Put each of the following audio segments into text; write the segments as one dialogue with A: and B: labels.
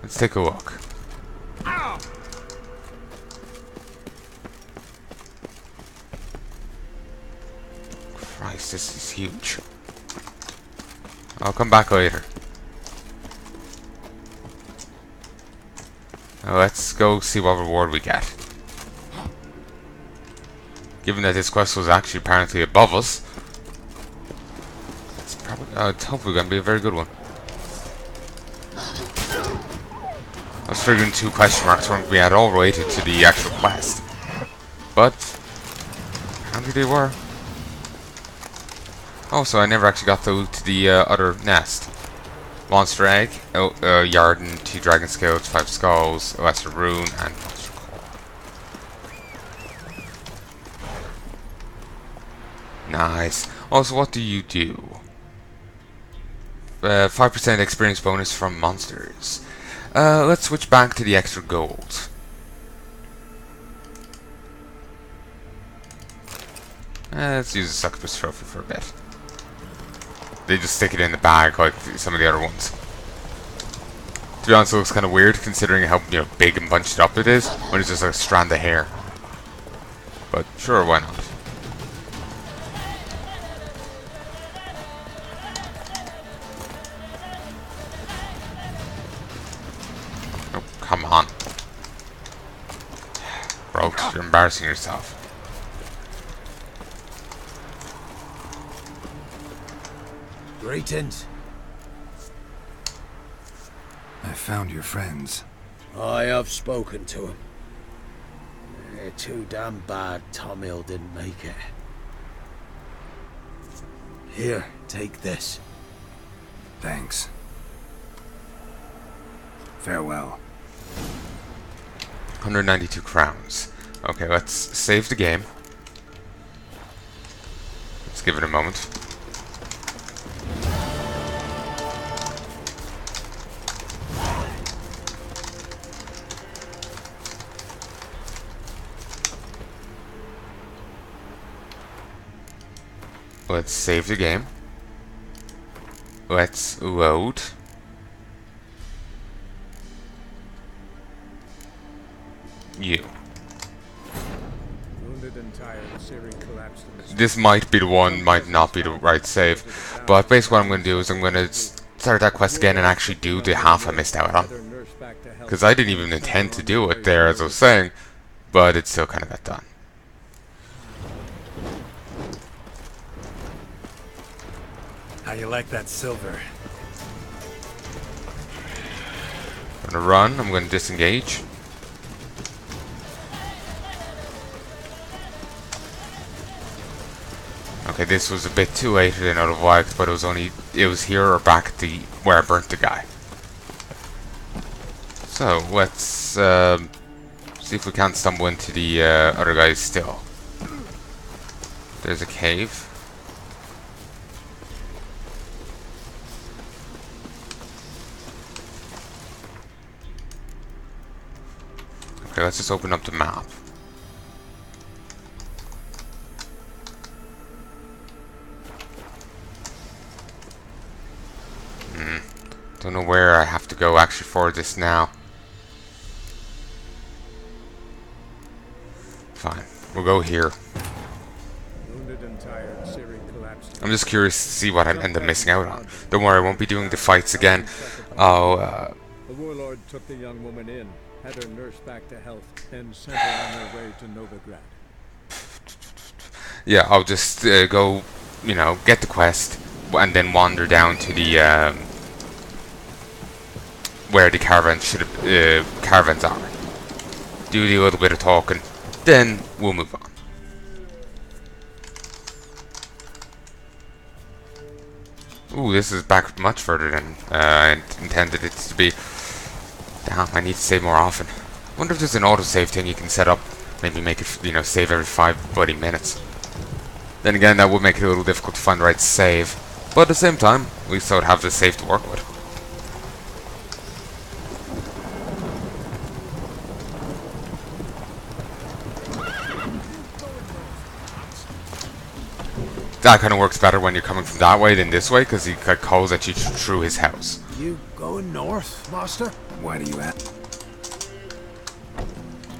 A: Let's take a look. Christ, this is huge. I'll come back later. Now let's go see what reward we get. Given that this quest was actually apparently above us, it's probably hopefully going to be a very good one. I was figuring 2 question marks weren't be at all related to the actual quest, but apparently they were. Oh, so I never actually got to loot the other nest. Monster egg, Yarden, 2 dragon scales, 5 skulls, a lesser rune, and monster core. Nice. Also, what do you do? 5% experience bonus from monsters. Let's switch back to the extra gold. Let's use a succubus trophy for a bit. They just stick it in the bag like some of the other ones. To be honest, it looks kind of weird considering how big and bunched up it is when it's just like a strand of hair. But sure, why not? Oh, come on. Bro, you're embarrassing yourself.
B: Greetings.
C: I found your friends.
B: I have spoken to them. They're too damn bad Tom Hill didn't make it. Here, take this.
C: Thanks. Farewell.
A: 192 crowns. Okay, let's save the game. Let's give it a moment. Let's save the game. Let's load. You. This might be the one, might not be the right save. But basically what I'm going to do is I'm going to start that quest again and actually do the half I missed out on. Because I didn't even intend to do it there, as I was saying. But it still kind of got done.
C: How you like that silver?
A: I'm going to run, I'm going to disengage. Okay, this was a bit too late than I would have liked, but it was here or back at where I burnt the guy. So, let's see if we can't stumble into the other guys still. There's a cave. Okay, let's just open up the map. Don't know where I have to go actually for this now. Fine, we'll go here. I'm just curious to see what I end up missing out on. Don't worry, I won't be doing the fights again.
D: The warlord took the young woman in, had her nursed back to health, and sent her on her way to Novigrad.
A: Yeah, I'll just go, get the quest, and then wander down to the where the caravans are. Do a little bit of talking, then we'll move on. Ooh, this is back much further than I intended it to be. Damn, I need to save more often. Wonder if there's an autosave thing you can set up. Maybe make it, save every 5 bloody minutes. Then again, that would make it a little difficult to find the right save. But at the same time, at least I would have the save to work with. that kind of works better when you're coming from that way than this way, because he calls at you through his house.
B: You going north, master?
C: Why do you ask?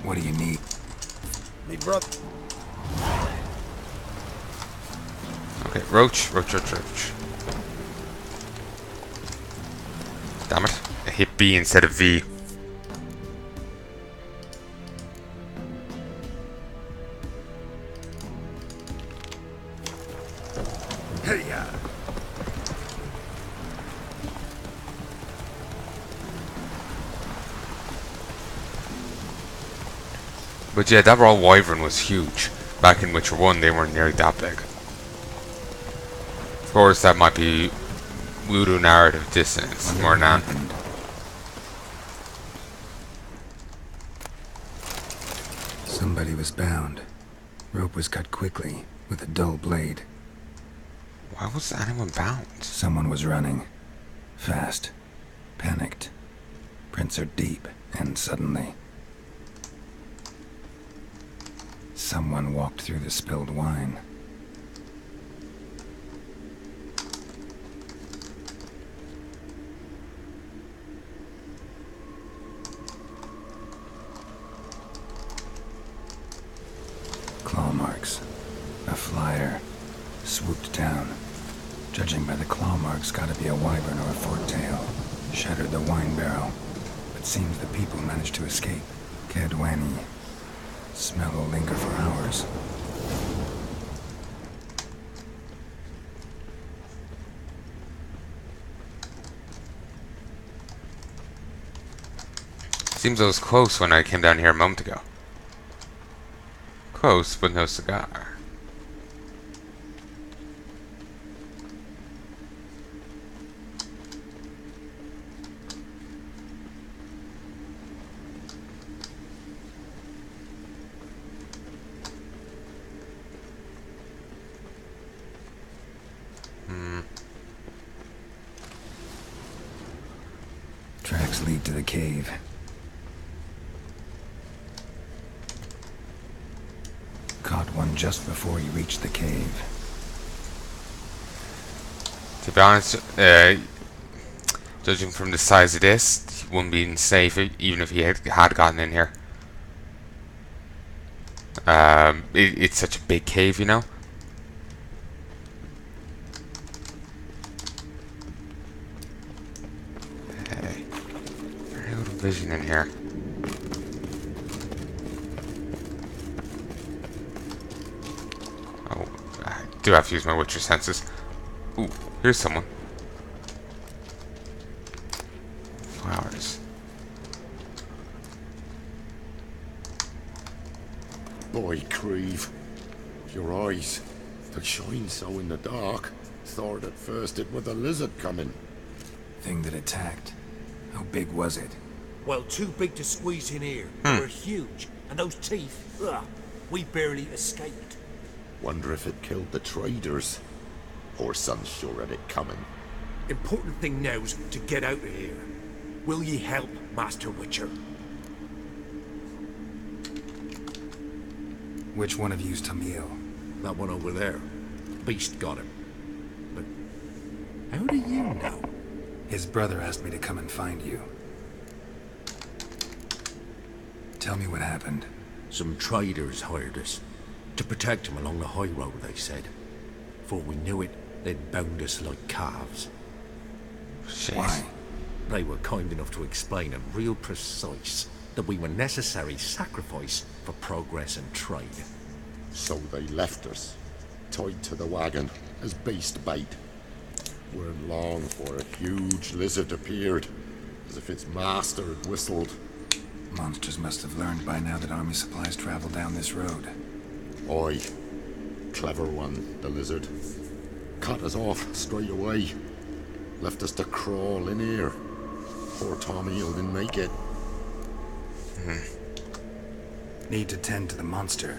C: What do you need?
B: Me brother.
A: Okay, roach. Damn it. I hit B instead of V.
C: Heya!
A: But yeah, that raw wyvern was huge. Back in Witcher 1, they weren't nearly that big. Of course, that might be voodoo narrative dissonance, more than that.
C: Somebody was bound. Rope was cut quickly, with a dull blade.
A: Why was anyone bound?
C: Someone was running. Fast. Panicked. Prints are deep, and suddenly... someone walked through the spilled wine. Claw marks. A flyer. Swooped down. Judging by the claw marks, gotta be a wyvern or a fork-tail. Shattered the wine barrel. But seems the people managed to escape. Kedwani. Smell will linger for hours.
A: Seems I was close when I came down here a moment ago. Close, but no cigar.
C: Tracks lead to the cave. Caught one just before you reached the cave.
A: To be honest, judging from the size of this, he wouldn't be safe even if he had gotten in here. It's such a big cave, you know? Hey, very little vision in here. Oh, I do have to use my Witcher senses. Ooh, here's someone. Flowers.
E: Boy, Creve, your eyes, they shine so in the dark. Thought at first it was a lizard coming.
C: Thing that attacked. How big was it?
F: Well, too big to squeeze in here. They were huge. And those teeth, ugh, we barely escaped.
E: Wonder if it killed the traders. Poor son's sure had it coming.
F: Important thing now's to get out of here. Will ye help, Master Witcher?
C: Which one of you's Tamil?
F: That one over there. Beast got him. But how do you know?
C: His brother asked me to come and find you. Tell me what happened.
F: Some traders hired us. To protect him along the high road, they said. Before we knew it, they'd bound us like calves.
A: Jeez.
C: Why?
F: They were kind enough to explain it real precise that we were necessary sacrifice for progress and trade.
E: So they left us, tied to the wagon as beast bait. Weren't long for a huge lizard appeared, as if its master had whistled.
C: Monsters must have learned by now that army supplies travel down this road.
E: Oi, clever one, the lizard. Cut us off straight away. Left us to crawl in here. Poor Tommy didn't make it.
C: Need to tend to the monster.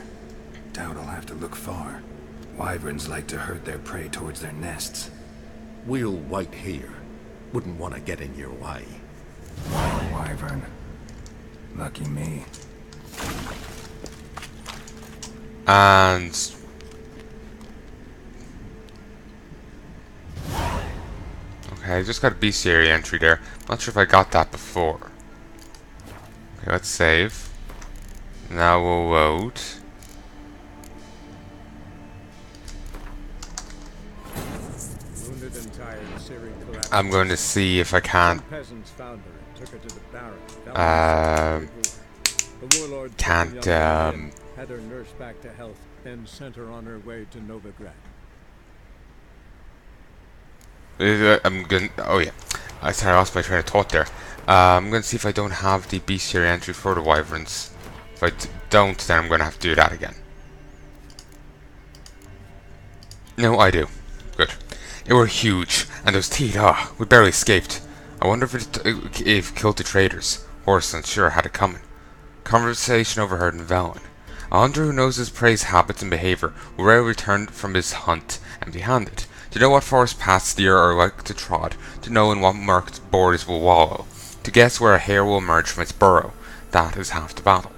C: Doubt I'll have to look far. Wyverns like to herd their prey towards their nests.
F: We'll wait here. Wouldn't want to get in your way.
C: Wyvern. Lucky me.
A: And Okay, I just got a bestiary entry there. Not sure if I got that before. Okay, let's save. Now we'll load.
D: Wounded and tired, Siri collapsed.
A: I'm going to see if I can.
D: Some peasants found her and took her to the barrack. The warlord took the
A: Can't,
D: young woman in, had her nursed back to health, then sent her on her way to Novigrad.
A: I'm going. Oh yeah, sorry, I lost my train of thought there. I'm going to see if I don't have the bestiary entry for the wyverns. If I don't, then I'm going to have to do that again. No, I do. Good. They were huge, and those teeth, we barely escaped. I wonder if it killed the traders. Horson sure had it coming. Conversation overheard in Velen. A hunter who knows his prey's habits and behavior will rarely return from his hunt empty-handed. To know what forest paths deer are like to trod, to know in what murk borders will wallow, to guess where a hare will emerge from its burrow, that is half the battle.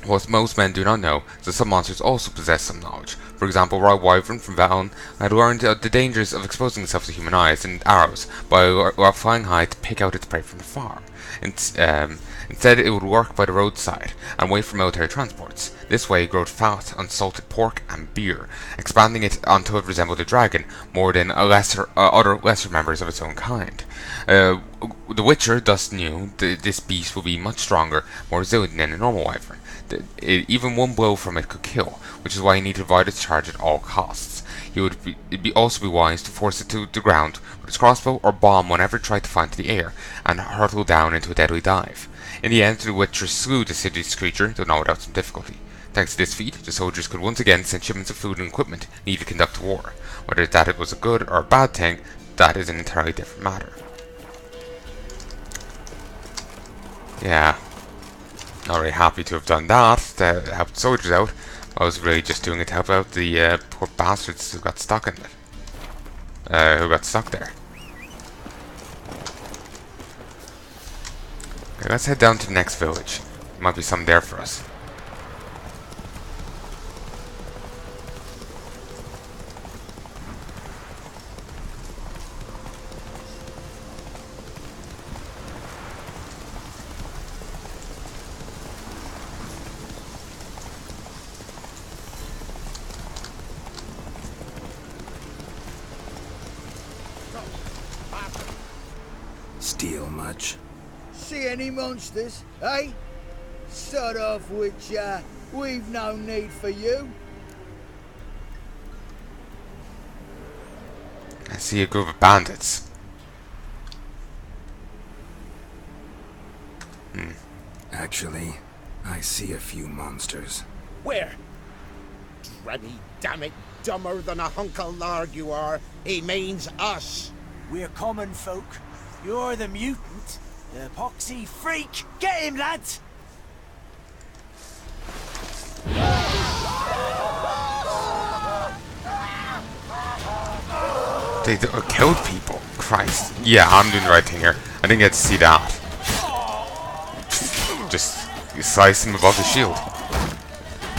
A: What most men do not know is that some monsters also possess some knowledge. For example, Roy Wyvern from Valen had learned the dangers of exposing himself to human eyes and arrows while flying high to pick out its prey from afar. Instead, it would work by the roadside and wait for military transports. This way, it growed fat on salted pork and beer, expanding it until it resembled a dragon more than other lesser members of its own kind. The Witcher thus knew this beast would be much stronger, more resilient than a normal wyvern. Even one blow from it could kill, which is why he needed to avoid its charge at all costs. It'd also be wise to force it to the ground with its crossbow or bomb whenever it tried to find the air, and hurtle down into a deadly dive. In the end, the Witcher slew the hideous creature, though not without some difficulty. Thanks to this feat, the soldiers could once again send shipments of food and equipment needed to conduct war. Whether that it was a good or a bad thing, that is an entirely different matter. Yeah. Not really happy to have done that, to help the soldiers out. I was really just doing it to help out the poor bastards who got stuck in it. Who got stuck there. Okay, let's head down to the next village. Might be some there for us.
C: Steal much?
B: See any monsters, eh? Sort of which, we've no need for you.
A: I see a group of bandits.
C: Actually, I see a few monsters.
E: Where? Drammy, damn it, dumber than a hunk of lard you are. He means us.
G: We're common folk. You're the mutant, the poxy freak. Get him, lads!
A: They killed people. Christ. Yeah, I'm doing the right thing here. I didn't get to see that. Just slice him above the shield.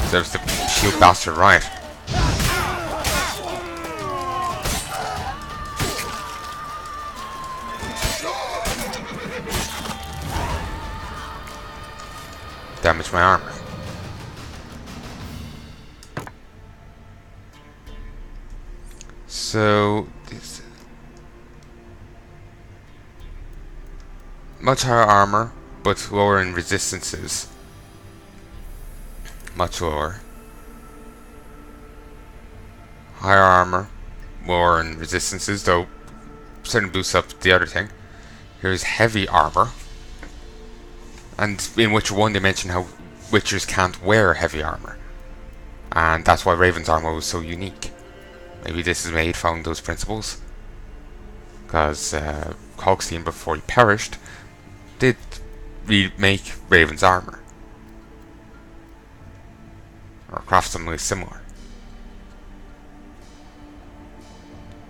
A: Serves the shield bastard right. Damage my armor. So this much higher armor, but lower in resistances. Much lower. Higher armor, lower in resistances, though certainly boosts up the other thing. Here's heavy armor. And in Witcher 1 they mention how Witchers can't wear heavy armor. And that's why Raven's armor was so unique. Maybe this is made following those principles. Because Hogstein, before he perished, did remake Raven's armor. Or craft something similar.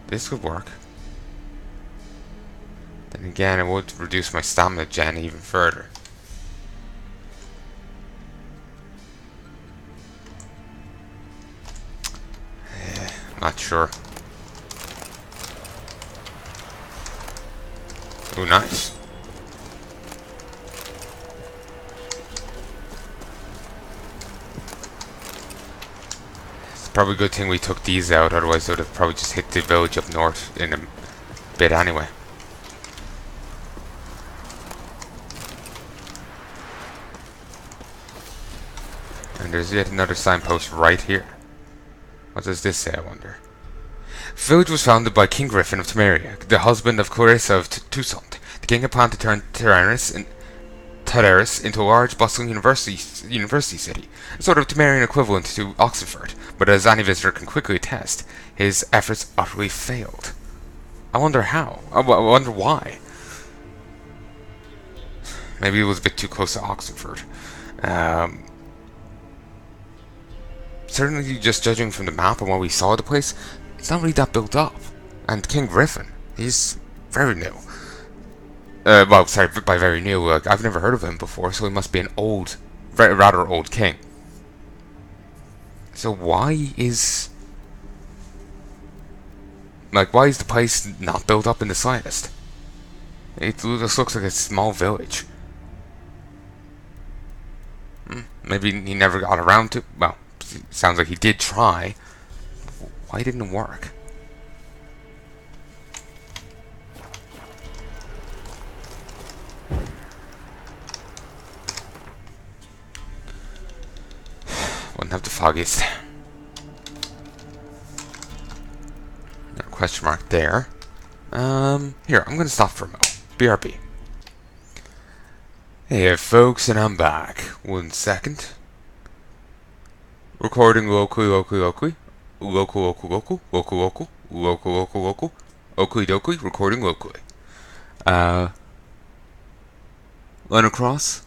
A: This could work. Then again, it would reduce my stamina gen even further. Not sure. Oh, nice. It's probably a good thing we took these out, otherwise they would have probably just hit the village up north in a bit anyway. And there's yet another signpost right here. What does this say, I wonder? The village was founded by King Griffin of Temeria, the husband of Clarissa of Toussaint. The king had planned to turn Tararis into a large, bustling university city, a sort of Temerian equivalent to Oxenford, but as any visitor can quickly attest, his efforts utterly failed. I wonder how. I wonder why. Maybe it was a bit too close to Oxenford. Certainly, just judging from the map and what we saw of the place, it's not really that built up. And King Griffin, he's very new. Well, sorry, by very new, I've never heard of him before, so he must be an old, rather old king. So why is the place not built up in the slightest? It just looks like a small village. Maybe he never got around to, well, sounds like he did try. Why didn't it work? Wouldn't have the foggiest. No question mark there. Here, I'm gonna stop for a moment. BRB. Hey folks, and I'm back. 1 second. Recording locally. Local. Oakley dokley, recording locally. Line across.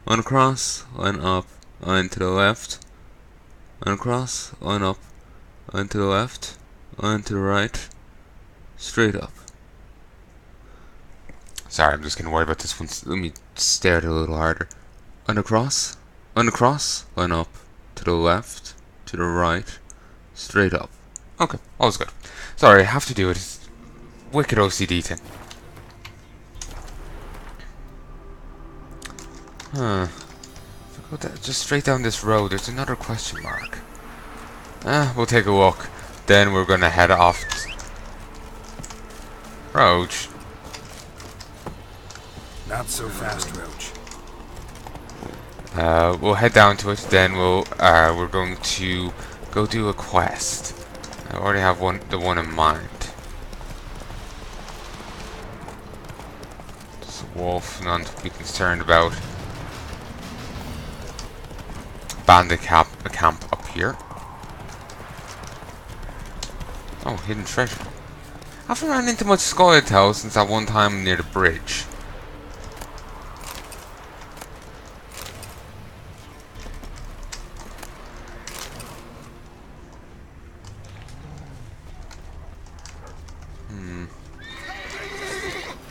A: Line across, line up, line to the left. Line across, line up, line to the left, line to the right. Straight up. Sorry, I'm just gonna worry about this one. Let me stare at it a little harder. Line across, line up, to the left, to the right, straight up. Okay, all's good. Sorry, I have to do it. It's wicked OCD thing. If I go just straight down this road, there's another question mark. We'll take a look. Then we're gonna head off. Roach.
C: Not so fast, Roach.
A: We'll head down to it. Then we're going to go do a quest. I already have the one in mind. It's a wolf, none to be concerned about. Bandit camp up here. Oh, hidden treasure. I haven't ran into much Scoia'tael since that one time near the bridge.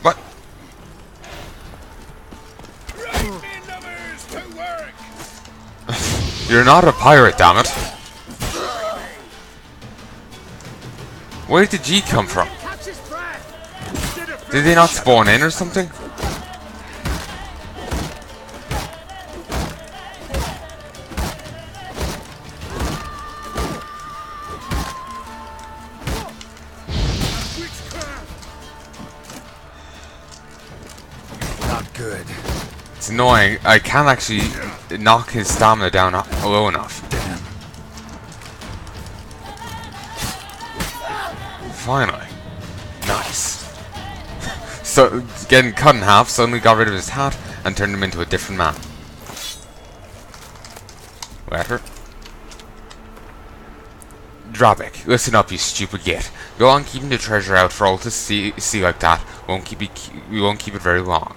A: What? You're not a pirate, damn it. Where did the G come from? Did they not spawn in or something?
C: Not good.
A: It's annoying. I can't actually knock his stamina down low enough.
C: Damn.
A: Finally. Nice. So, getting cut in half, suddenly got rid of his hat and turned him into a different man. Letter. Drabik, listen up, you stupid git. Go on keeping the treasure out for all to see like that. We won't keep it very long.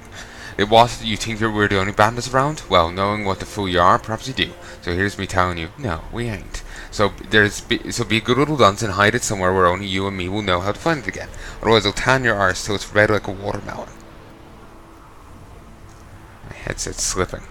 A: What, you think we're the only bandits around? Well, knowing what the fool you are, perhaps you do. So here's me telling you, no, we ain't. So be a good little dunce and hide it somewhere where only you and me will know how to find it again. Otherwise, I'll tan your arse till it's red like a watermelon. My headset's slipping.